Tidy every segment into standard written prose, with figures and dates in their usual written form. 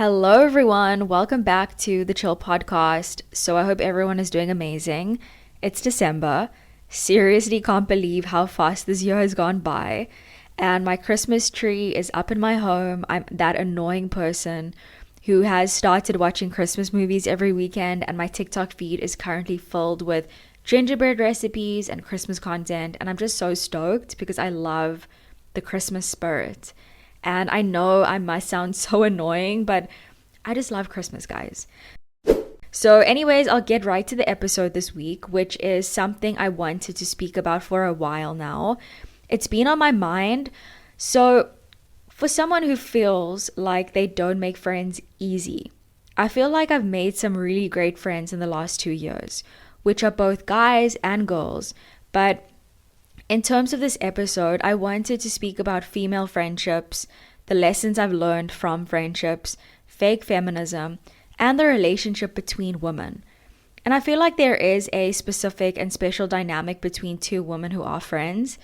Hello, everyone. Welcome back to the Chill Podcast. So, I hope everyone is doing amazing. It's December. Seriously, can't believe how fast this year has gone by. And my Christmas tree is up in my home. I'm that annoying person who has started watching Christmas movies every weekend, and my TikTok feed is currently filled with gingerbread recipes and Christmas content. And I'm just so stoked because I love the Christmas spirit. And I know I must sound so annoying, but I just love Christmas, guys. So, anyways, I'll get right to the episode this week, which is something I wanted to speak about for a while now. It's been on my mind. So, for someone who feels like they don't make friends easy, I feel like I've made some really great friends in the last 2 years, which are both guys and girls. But in terms of this episode, I wanted to speak about female friendships, the lessons I've learned from friendships, fake feminism, and the relationship between women. And I feel like there is a specific and special dynamic between two women who are friends,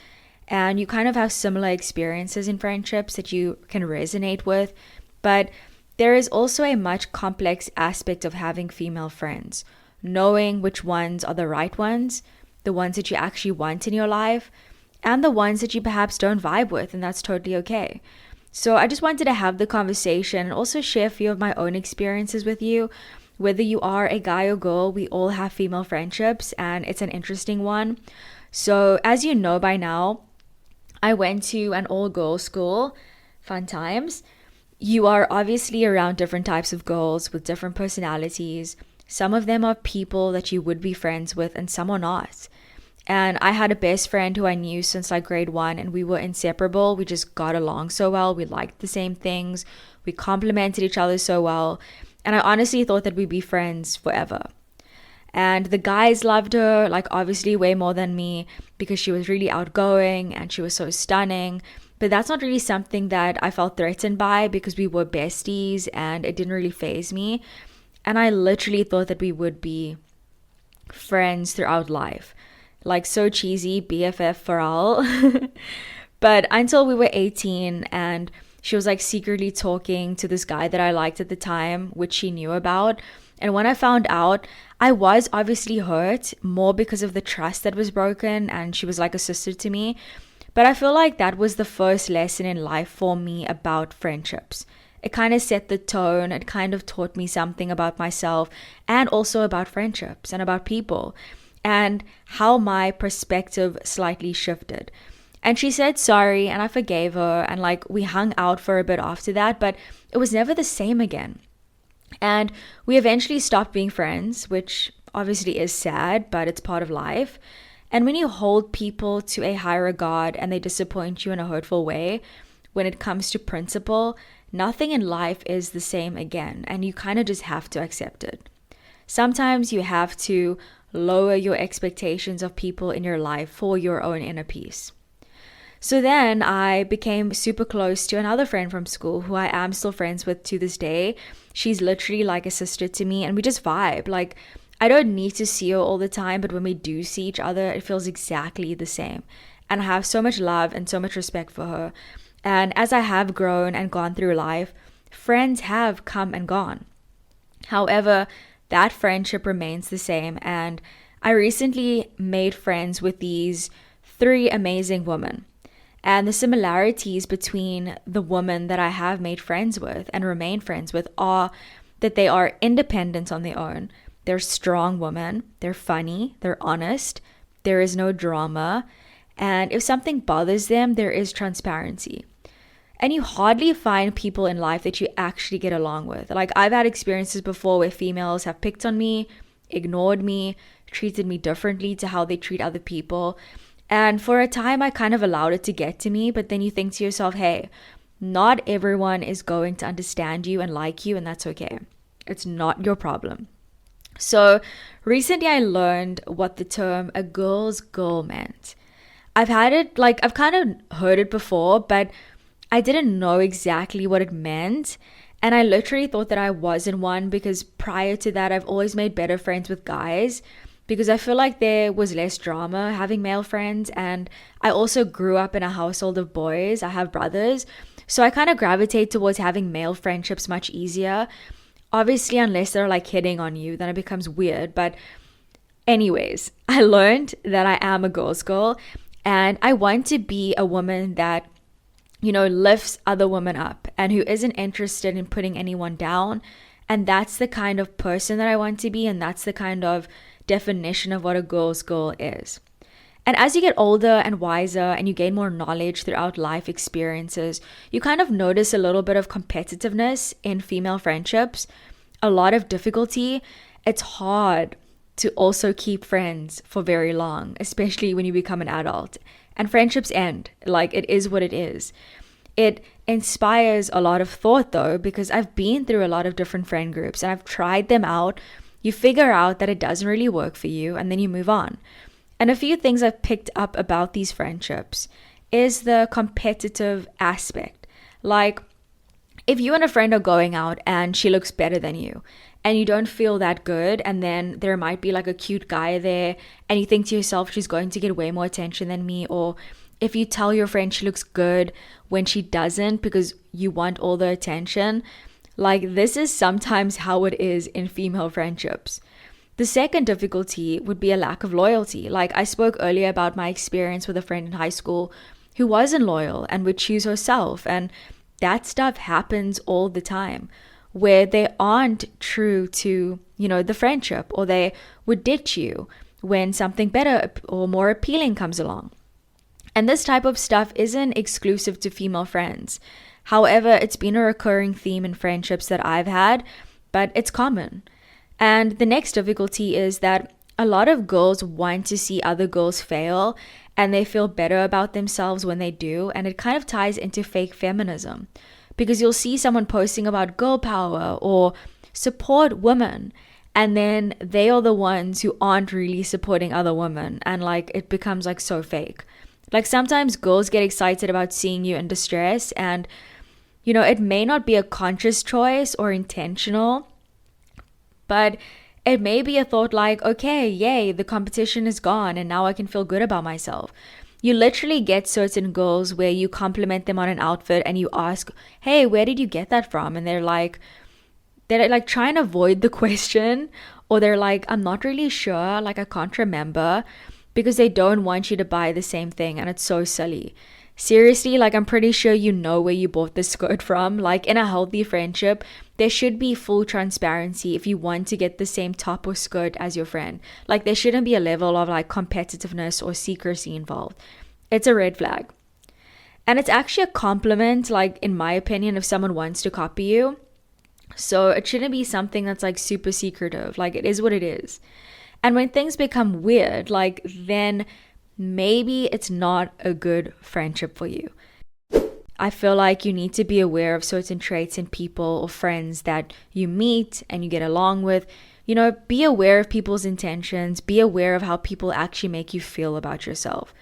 and you kind of have similar experiences in friendships that you can resonate with, but there is also a much complex aspect of having female friends, knowing which ones are the right ones, the ones that you actually want in your life, and the ones that you perhaps don't vibe with, and that's totally okay. So I just wanted to have the conversation and also share a few of my own experiences with you. Whether you are a guy or girl, we all have female friendships, and it's an interesting one. So as you know by now, I went to an all-girls school. Fun times. You are obviously around different types of girls with different personalities. Some of them are people that you would be friends with, and some are not. And I had a best friend who I knew since like grade one, and we were inseparable. We just got along so well. We liked the same things. We complimented each other so well. And I honestly thought that we'd be friends forever. And the guys loved her, like obviously way more than me, because she was really outgoing and she was so stunning. But that's not really something that I felt threatened by because we were besties and it didn't really faze me. And I literally thought that we would be friends throughout life. Like so cheesy, BFF for all. But until we were 18 and she was like secretly talking to this guy that I liked at the time, which she knew about. And when I found out, I was obviously hurt more because of the trust that was broken, and she was like a sister to me. But I feel like that was the first lesson in life for me about friendships. It kind of set the tone. It kind of taught me something about myself and also about friendships and about people and how my perspective slightly shifted. And she said sorry and I forgave her, and like we hung out for a bit after that, but it was never the same again. And we eventually stopped being friends, which obviously is sad, but it's part of life. And when you hold people to a high regard and they disappoint you in a hurtful way, when it comes to principle, nothing in life is the same again, and you kind of just have to accept it. Sometimes you have to lower your expectations of people in your life for your own inner peace. So then I became super close to another friend from school who I am still friends with to this day. She's literally like a sister to me, and we just vibe. Like, I don't need to see her all the time, but when we do see each other, it feels exactly the same. And I have so much love and so much respect for her. And as I have grown and gone through life, friends have come and gone. However, that friendship remains the same. And I recently made friends with these three amazing women. And the similarities between the women that I have made friends with and remain friends with are that they are independent on their own. They're strong women. They're funny. They're honest. There is no drama. And if something bothers them, there is transparency. And you hardly find people in life that you actually get along with. Like, I've had experiences before where females have picked on me, ignored me, treated me differently to how they treat other people. And for a time, I kind of allowed it to get to me. But then you think to yourself, hey, not everyone is going to understand you and like you, and that's okay. It's not your problem. So recently I learned what the term a girl's girl meant. I've kind of heard it before, but I didn't know exactly what it meant. And I literally thought that I wasn't one because prior to that, I've always made better friends with guys because I feel like there was less drama having male friends. And I also grew up in a household of boys. I have brothers. So I kind of gravitate towards having male friendships much easier. Obviously, unless they're like hitting on you, then it becomes weird. But anyways, I learned that I am a girl's girl and I want to be a woman that, lifts other women up and who isn't interested in putting anyone down. And that's the kind of person that I want to be. And that's the kind of definition of what a girl's girl is. And as you get older and wiser and you gain more knowledge throughout life experiences, you kind of notice a little bit of competitiveness in female friendships, a lot of difficulty. It's hard to also keep friends for very long, especially when you become an adult. And friendships end. Like, it is what it is. It inspires a lot of thought though, because I've been through a lot of different friend groups and I've tried them out. You figure out that it doesn't really work for you and then you move on. And a few things I've picked up about these friendships is the competitive aspect. Like, if you and a friend are going out and she looks better than you and you don't feel that good, and then there might be like a cute guy there and you think to yourself, she's going to get way more attention than me, or if you tell your friend she looks good when she doesn't because you want all the attention, like, this is sometimes how it is in female friendships. The second difficulty would be a lack of loyalty. Like, I spoke earlier about my experience with a friend in high school who wasn't loyal and would choose herself. And that stuff happens all the time, where they aren't true to, the friendship, or they would ditch you when something better or more appealing comes along. And this type of stuff isn't exclusive to female friends. However, it's been a recurring theme in friendships that I've had, but it's common. And the next difficulty is that a lot of girls want to see other girls fail and they feel better about themselves when they do. And it kind of ties into fake feminism, because you'll see someone posting about girl power or support women, and then they are the ones who aren't really supporting other women. And like, it becomes like so fake. Like, sometimes girls get excited about seeing you in distress, and it may not be a conscious choice or intentional, but it may be a thought like, okay, yay, the competition is gone and now I can feel good about myself. You literally get certain girls where you compliment them on an outfit and you ask, hey, where did you get that from? And they're like trying to avoid the question, or they're like, I'm not really sure, like I can't remember, because they don't want you to buy the same thing. And it's so silly. Seriously, like, I'm pretty sure you know where you bought this skirt from. Like, in a healthy friendship, there should be full transparency if you want to get the same top or skirt as your friend. Like, there shouldn't be a level of like competitiveness or secrecy involved. It's a red flag. And it's actually a compliment, like, in my opinion, if someone wants to copy you. So it shouldn't be something that's like super secretive. Like, it is what it is. And when things become weird, like, then maybe it's not a good friendship for you. I feel like you need to be aware of certain traits in people or friends that you meet and you get along with. Be aware of people's intentions. Be aware of how people actually make you feel about yourself.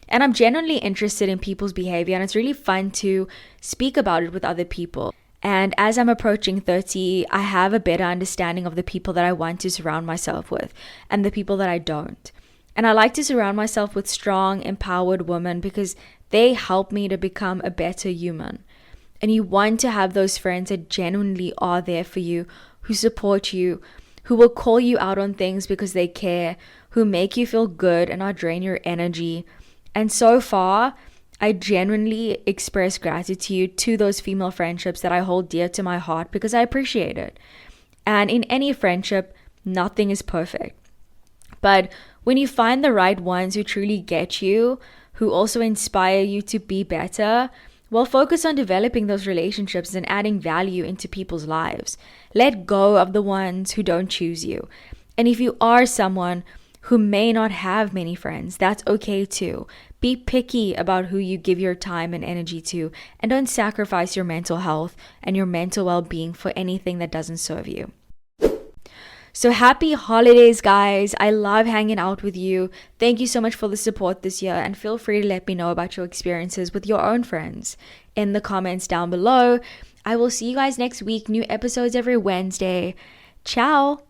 And I'm genuinely interested in people's behavior, and it's really fun to speak about it with other people. And as I'm approaching 30, I have a better understanding of the people that I want to surround myself with and the people that I don't. And I like to surround myself with strong, empowered women because they help me to become a better human. And you want to have those friends that genuinely are there for you, who support you, who will call you out on things because they care, who make you feel good and not drain your energy. And so far, I genuinely express gratitude to those female friendships that I hold dear to my heart because I appreciate it. And in any friendship, nothing is perfect. But when you find the right ones who truly get you, who also inspire you to be better, well, focus on developing those relationships and adding value into people's lives. Let go of the ones who don't choose you. And if you are someone who may not have many friends, that's okay too. Be picky about who you give your time and energy to, and don't sacrifice your mental health and your mental well-being for anything that doesn't serve you. So happy holidays, guys. I love hanging out with you. Thank you so much for the support this year, and feel free to let me know about your experiences with your own friends in the comments down below. I will see you guys next week. New episodes every Wednesday. Ciao.